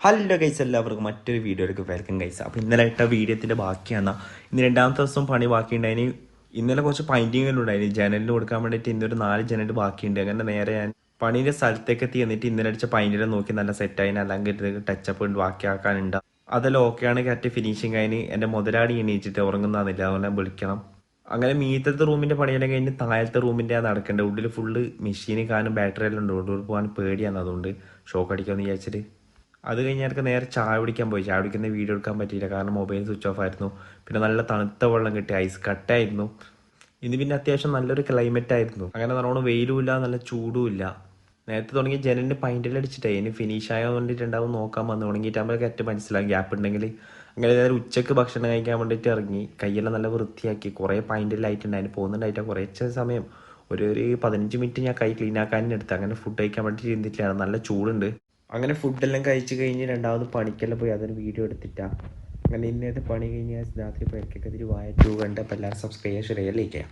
Hello guys, എല്ലാവർക്കും മറ്റൊരു വീഡിയോയിലേക്ക് വെൽക്കം ഗൈസ്. അപ്പോൾ ഇന്നലെ ഇട്ട വീഡിയോത്തിൻ്റെ ബാക്കിയാണ്. ഇന്ന് രണ്ടാമത്തെ ദിവസം പണി ബാക്കിയുണ്ടായിന്. ഇന്നലെ കുറച്ച് പെയിൻറ്റിങ്ങെല്ലാം ഉണ്ടായിരുന്നു. ജനലിന് കൊടുക്കാൻ വേണ്ടിയിട്ട് ഇന്നൊരു 4 ജനൽ ബാക്കിയുണ്ട്. അങ്ങനെ നേരെ ഞാൻ പണീൻ്റെ സ്ഥലത്തേക്ക് എത്തി. എന്നിട്ട് ഇന്നലെ അടിച്ച പെയിൻറ്റെല്ലാം നോക്കി നല്ല സെറ്റായി, അല്ലെങ്കിൽ ടച്ചപ്പ് ഉണ്ട് ബാക്കിയാക്കാനുണ്ട്. അതെല്ലാം ഓക്കെയാണ്. കറക്റ്റ് ഫിനിഷിങ് ആയിന്. എൻ്റെ മുതലാളി എണീച്ചിട്ട് ഉറങ്ങുന്നതെന്നില്ല, അതുകൊണ്ട് വിളിക്കണം. അങ്ങനെ മീറ്റത്തെ റൂമിൻ്റെ പണിയെല്ലാം കഴിഞ്ഞ് താഴത്തെ റൂമിൻ്റെ നടക്കേണ്ടത്. ഉള്ളിൽ ഫുള്ള് മെഷീന് കാനും ബാറ്ററി എല്ലാം ഉണ്ട്. ഉള്ളിൽ പോകാൻ പേടിയാണ്, അതുകൊണ്ട് ഷോക്ക് അടിക്കാമെന്ന് വിചാരിച്ചിട്ട് അത് കഴിഞ്ഞ് എനിക്ക് നേരെ ചായ കുടിക്കാൻ പോയി. ചായ കുടിക്കുന്ന വീഡിയോ എടുക്കാൻ പറ്റിയില്ല, കാരണം മൊബൈൽ സ്വിച്ച് ഓഫ് ആയിരുന്നു. പിന്നെ നല്ല തണുത്ത വെള്ളം കിട്ടി, ഐസ് കട്ടായിരുന്നു. ഇന്ന് പിന്നെ അത്യാവശ്യം നല്ലൊരു ക്ലൈമറ്റ് ആയിരുന്നു. അങ്ങനെ നല്ലോണം വെയിലും ഇല്ല, നല്ല ചൂടും ഇല്ല. നേരത്തെ തുടങ്ങി ജനലിന് പൈൻറ്റെല്ലാം അടിച്ചിട്ടേ ഇനി ഫിനിഷ് ആയാൻ വേണ്ടിയിട്ടുണ്ടാവും നോക്കാൻ വന്ന്. ഉണങ്ങിയിട്ടാകുമ്പോൾ കറ്റ് മനസ്സിലാകും ഗ്യാപ്പ് ഉണ്ടെങ്കിൽ. അങ്ങനെ നേരെ ഉച്ചയ്ക്ക് ഭക്ഷണം കഴിക്കാൻ വേണ്ടിയിട്ട് ഇറങ്ങി. കൈയെല്ലാം നല്ല വൃത്തിയാക്കി. കുറേ പൈൻറ്റെല്ലാം ആയിട്ടുണ്ടായിരുന്നു. പോകുന്നുണ്ടായിട്ട് കുറച്ച് സമയം ഒരു 15 മിനിറ്റ് ഞാൻ കൈ ക്ലീൻ ആക്കാനും എടുത്ത്. അങ്ങനെ ഫുഡ് കഴിക്കാൻ വേണ്ടിയിട്ട് ചിന്തിച്ചിട്ടാണ്. നല്ല ചൂടുണ്ട്. അങ്ങനെ ഫുഡെല്ലാം കഴിച്ച് കഴിഞ്ഞ് രണ്ടാമത് പണിക്കെല്ലാം പോയി. അതൊരു വീഡിയോ എടുത്തിട്ടാണ്. അങ്ങനെ ഇന്നത്തെ പണി കഴിഞ്ഞ് രാത്രി പേർക്കൊക്കെ ഇതിൽ വായ 2 കണ്ട്. അപ്പോൾ എല്ലാവരും സബ്സ്ക്രൈബ് ചെയ്യാൻ ലൈക്ക് ചെയ്യാം.